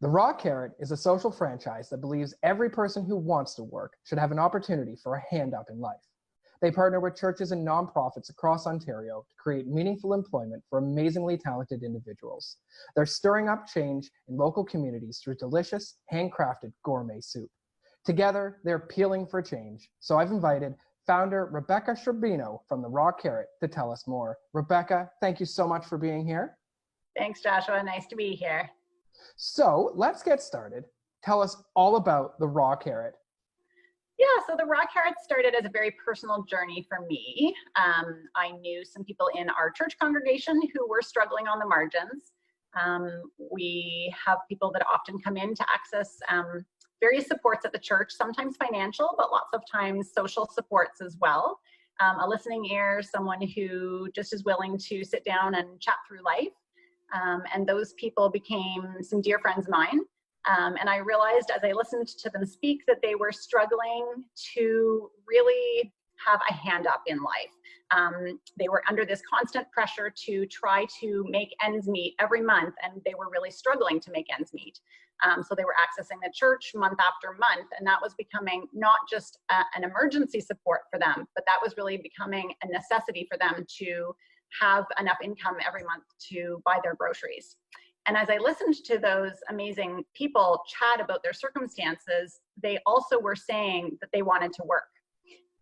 The Raw Carrot is a social franchise that believes every person who wants to work should have an opportunity for a hand up in life. They partner with churches and nonprofits across Ontario to create meaningful employment for amazingly talented individuals. They're stirring up change in local communities through delicious, handcrafted gourmet soup. Together, they're peeling for change. So I've invited founder Rebecca Sherbino from the Raw Carrot to tell us more. Rebecca, thank you so much for being here. Thanks, Joshua. Nice to be here. So let's get started. Tell us all about the Raw Carrot. Yeah, so the Raw Carrot started as a very personal journey for me. I knew some people in our church congregation who were struggling on the margins. We have people that often come in to access various supports at the church, sometimes financial, but lots of times social supports as well. A listening ear, someone who just is willing to sit down and chat through life. And those people became some dear friends of mine. And I realized as I listened to them speak that they were struggling to really have a hand up in life. They were under this constant pressure to try to make ends meet every month, and they were really struggling to make ends meet. So they were accessing the church month after month, and that was becoming not just an emergency support for them, but that was really becoming a necessity for them to have enough income every month to buy their groceries. And as I listened to those amazing people chat about their circumstances, they also were saying that they wanted to work.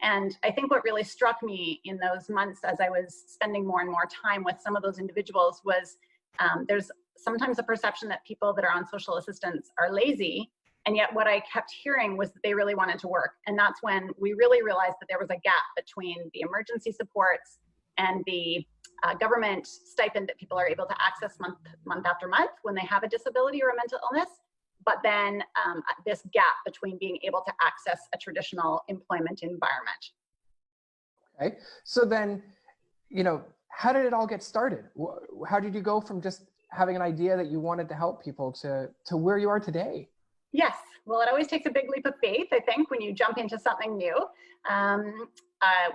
And I think what really struck me in those months as I was spending more and more time with some of those individuals was there's sometimes a perception that people that are on social assistance are lazy. And yet what I kept hearing was that they really wanted to work. And that's when we really realized that there was a gap between the emergency supports and the government stipend that people are able to access month after month when they have a disability or a mental illness, but then this gap between being able to access a traditional employment environment. Okay, so then, how did it all get started? How did you go from just having an idea that you wanted to help people to where you are today? Yes, well, it always takes a big leap of faith, I think, when you jump into something new.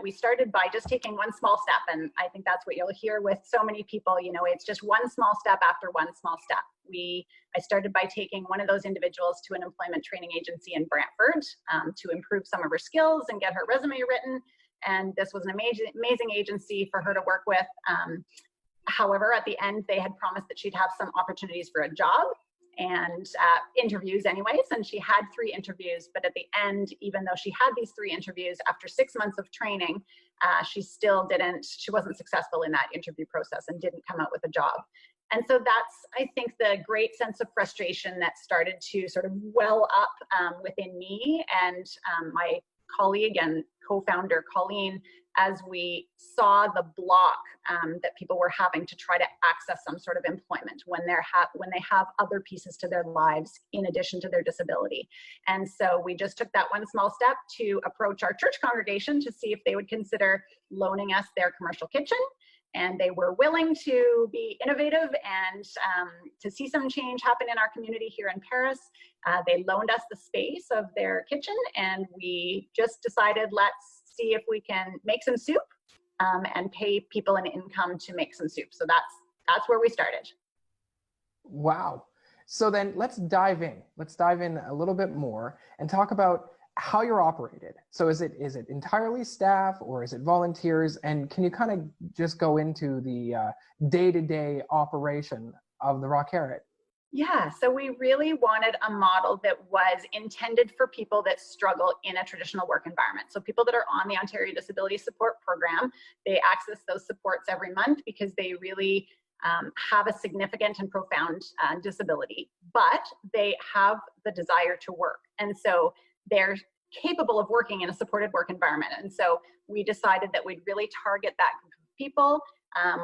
We started by just taking one small step, and I think that's what you'll hear with so many people. It's just one small step after one small step. I started by taking one of those individuals to an employment training agency in Brantford to improve some of her skills and get her resume written. And this was an amazing agency for her to work with. However, at the end, they had promised that she'd have some opportunities for a job and interviews anyways, and she had 3 interviews, but at the end, even though she had these 3 interviews, after 6 months of training, she wasn't successful in that interview process and didn't come out with a job. And so that's, I think, the great sense of frustration that started to sort of well up within me and my colleague and co-founder, Colleen, as we saw the block that people were having to try to access some sort of employment when they have other pieces to their lives in addition to their disability. And so we just took that one small step to approach our church congregation to see if they would consider loaning us their commercial kitchen. And they were willing to be innovative and to see some change happen in our community here in Paris. They loaned us the space of their kitchen, and we just decided, let's see if we can make some soup and pay people an income to make some soup. So that's where we started. Wow. So then let's dive in. Let's dive in a little bit more and talk about how you're operated. So is it entirely staff or is it volunteers? And can you kind of just go into the day-to-day operation of the Raw Carrot? Yeah, so we really wanted a model that was intended for people that struggle in a traditional work environment. So people that are on the Ontario Disability Support Program, they access those supports every month because they really have a significant and profound disability, but they have the desire to work. And so they're capable of working in a supported work environment. And so we decided that we'd really target that group of people.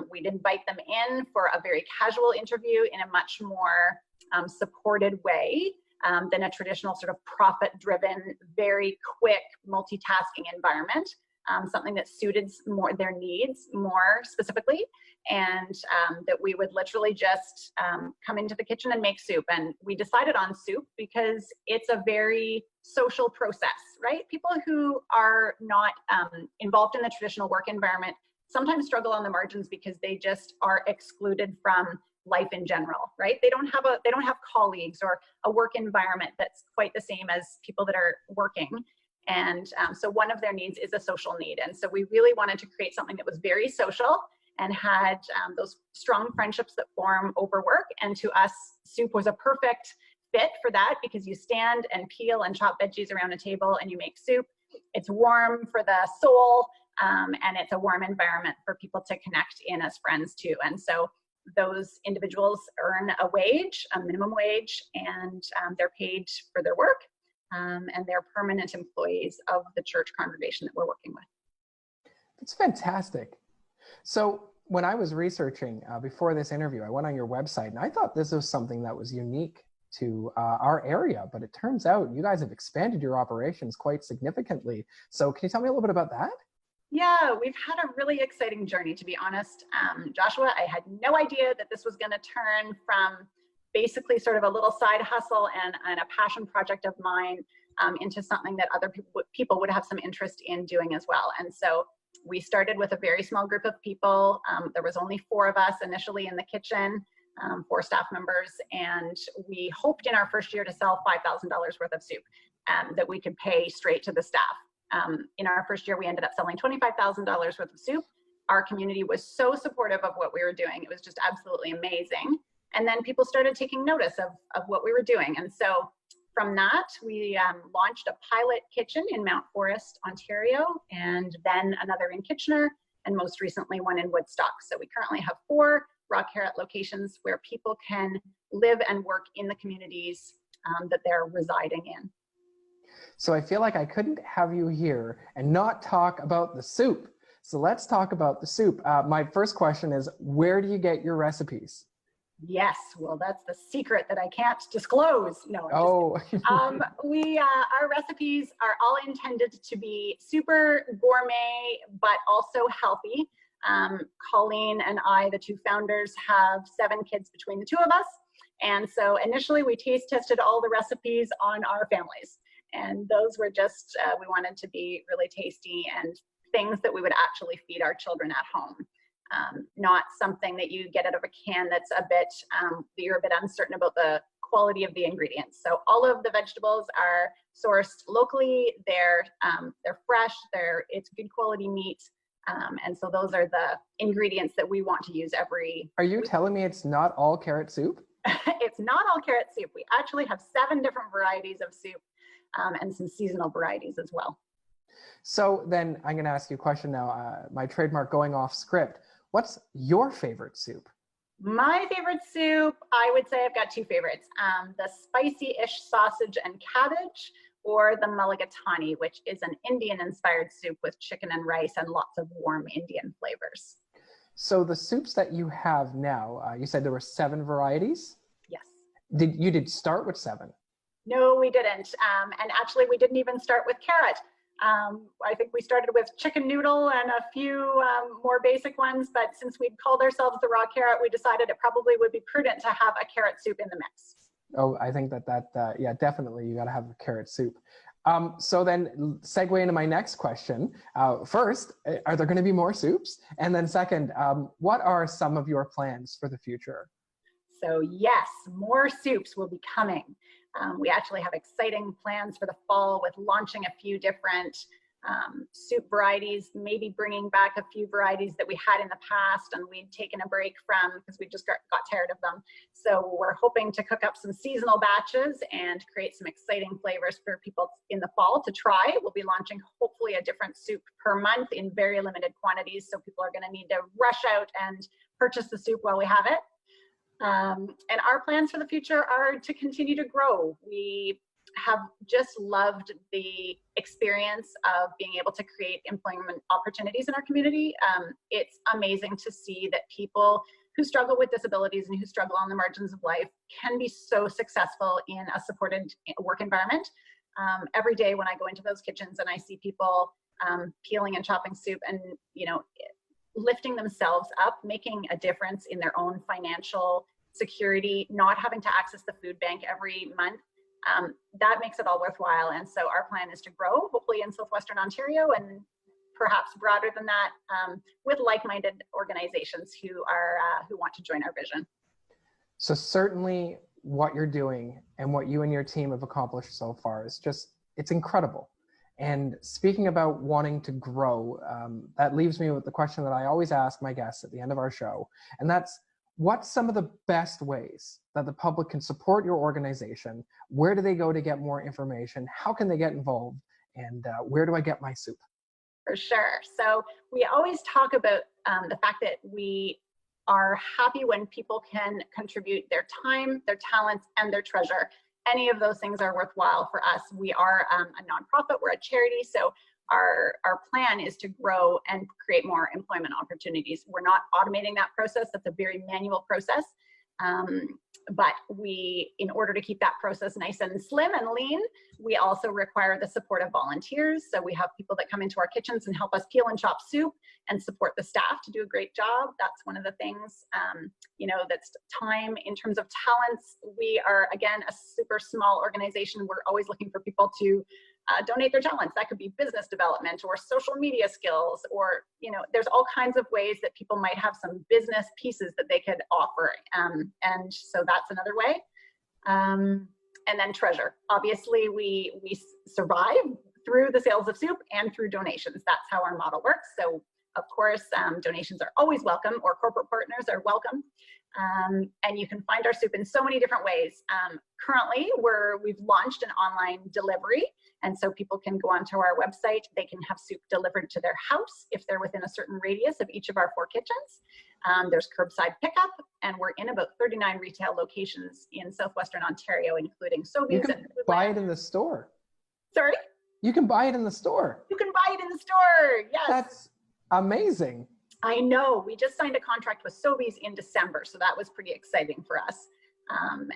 We'd invite them in for a very casual interview in a much more supported way than a traditional sort of profit-driven, very quick multitasking environment. Something that suited their needs more specifically, and that we would literally just come into the kitchen and make soup. And we decided on soup because it's a very social process, right? People who are not involved in the traditional work environment sometimes struggle on the margins because they just are excluded from life in general, right? They don't have colleagues or a work environment that's quite the same as people that are working. And so one of their needs is a social need. And so we really wanted to create something that was very social and had those strong friendships that form over work. And to us, soup was a perfect fit for that, because you stand and peel and chop veggies around a table and you make soup. It's warm for the soul, and it's a warm environment for people to connect in as friends too. And so those individuals earn a wage, a minimum wage, and they're paid for their work, and they're permanent employees of the church congregation that we're working with. It's fantastic. So when I was researching before this interview, I went on your website and I thought this was something that was unique to our area, but it turns out you guys have expanded your operations quite significantly. So can you tell me a little bit about that? Yeah, we've had a really exciting journey, to be honest. Joshua, I had no idea that this was going to turn from basically sort of a little side hustle and a passion project of mine into something that other people would have some interest in doing as well. And so we started with a very small group of people. There was only 4 of us initially in the kitchen, 4 staff members, and we hoped in our first year to sell $5,000 worth of soup that we could pay straight to the staff. In our first year, we ended up selling $25,000 worth of soup. Our community was so supportive of what we were doing. It was just absolutely amazing. And then people started taking notice of what we were doing. And so from that, we launched a pilot kitchen in Mount Forest, Ontario, and then another in Kitchener, and most recently one in Woodstock. So we currently have 4 Raw Carrot locations where people can live and work in the communities that they're residing in. So I feel like I couldn't have you here and not talk about the soup. So let's talk about the soup. My first question is, where do you get your recipes? Yes, well, that's the secret that I can't disclose. No, our recipes are all intended to be super gourmet, but also healthy. Colleen and I, the 2 founders, have 7 kids between the 2 of us. And so initially we taste tested all the recipes on our families. And those were just, we wanted to be really tasty and things that we would actually feed our children at home. Not something that you get out of a can that's a bit, you're a bit uncertain about the quality of the ingredients. So all of the vegetables are sourced locally. They're fresh. It's good quality meat. And so those are the ingredients that we want to use every. Are you telling me it's not all carrot soup? It's not all carrot soup. We actually have 7 different varieties of soup, and some seasonal varieties as well. So then I'm going to ask you a question now, my trademark going off script. What's your favorite soup? My favorite soup, I would say I've got 2 favorites. The spicy-ish sausage and cabbage, or the mulligatawny, which is an Indian-inspired soup with chicken and rice and lots of warm Indian flavors. So the soups that you have now, you said there were 7 varieties? Yes. You did start with 7? No, we didn't. And actually, we didn't even start with carrot. I think we started with chicken noodle and a few more basic ones, but since we'd called ourselves the Raw Carrot, we decided it probably would be prudent to have a carrot soup in the mix. Oh, I think yeah, definitely you got to have a carrot soup. So then segue into my next question. First, are there going to be more soups? And then second, what are some of your plans for the future? So yes, more soups will be coming. We actually have exciting plans for the fall with launching a few different soup varieties, maybe bringing back a few varieties that we had in the past and we'd taken a break from because we just got tired of them. So we're hoping to cook up some seasonal batches and create some exciting flavors for people in the fall to try. We'll be launching hopefully a different soup per month in very limited quantities, so people are going to need to rush out and purchase the soup while we have it. And our plans for the future are to continue to grow. We have just loved the experience of being able to create employment opportunities in our community. It's amazing to see that people who struggle with disabilities and who struggle on the margins of life can be so successful in a supported work environment. Every day when I go into those kitchens and I see people peeling and chopping soup and, you know, lifting themselves up, making a difference in their own financial security, not having to access the food bank every month, that makes it all worthwhile. And so our plan is to grow, hopefully in Southwestern Ontario and perhaps broader than that, with like-minded organizations who want to join our vision. So certainly what you're doing and what you and your team have accomplished so far is just, it's incredible. And speaking about wanting to grow, that leaves me with the question that I always ask my guests at the end of our show. And that's, what's some of the best ways that the public can support your organization? Where do they go to get more information? How can they get involved? And where do I get my soup? For sure. So we always talk about the fact that we are happy when people can contribute their time, their talents, and their treasure. Any of those things are worthwhile for us. We are a nonprofit, we're a charity, so our plan is to grow and create more employment opportunities. We're not automating that process. That's a very manual process. But we, in order to keep that process nice and slim and lean, we also require the support of volunteers. So we have people that come into our kitchens and help us peel and chop soup and support the staff to do a great job. That's one of the things, that's time. In terms of talents, we are, again, a super small organization. We're always looking for people to donate their talents. That could be business development or social media skills, or, there's all kinds of ways that people might have some business pieces that they could offer. And so that's another way. And then treasure. Obviously, we survive through the sales of soup and through donations. That's how our model works. So of course, donations are always welcome, or corporate partners are welcome. And you can find our soup in so many different ways. Currently, we've launched an online delivery. And so people can go onto our website. They can have soup delivered to their house if they're within a certain radius of each of our 4 kitchens. There's curbside pickup, and we're in about 39 retail locations in southwestern Ontario, including Sobeys. You can buy it in the store. Sorry? You can buy it in the store. You can buy it in the store, yes. That's amazing. I know. We just signed a contract with Sobeys in December, so that was pretty exciting for us.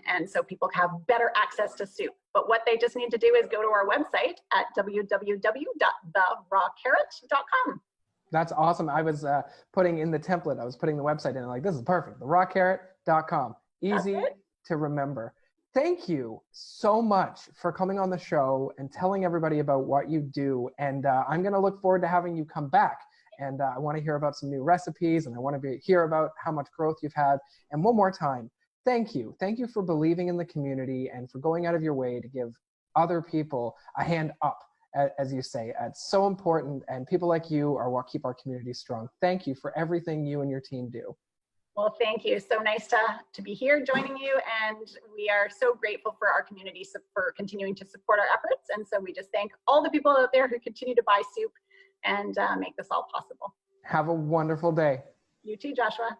And so people have better access to soup. But what they just need to do is go to our website at www.therawcarrot.com. That's awesome. I was putting in the template, I was putting the website in, like, this is perfect. Therawcarrot.com. Easy to remember. Thank you so much for coming on the show and telling everybody about what you do. And I'm going to look forward to having you come back. And I want to hear about some new recipes, and I want to hear about how much growth you've had. And one more time, thank you. Thank you for believing in the community and for going out of your way to give other people a hand up, as you say. It's so important, and people like you are what keep our community strong. Thank you for everything you and your team do. Well, thank you. So nice to be here joining you, and we are so grateful for our community for continuing to support our efforts. And so we just thank all the people out there who continue to buy soup and make this all possible. Have a wonderful day. You too, Joshua.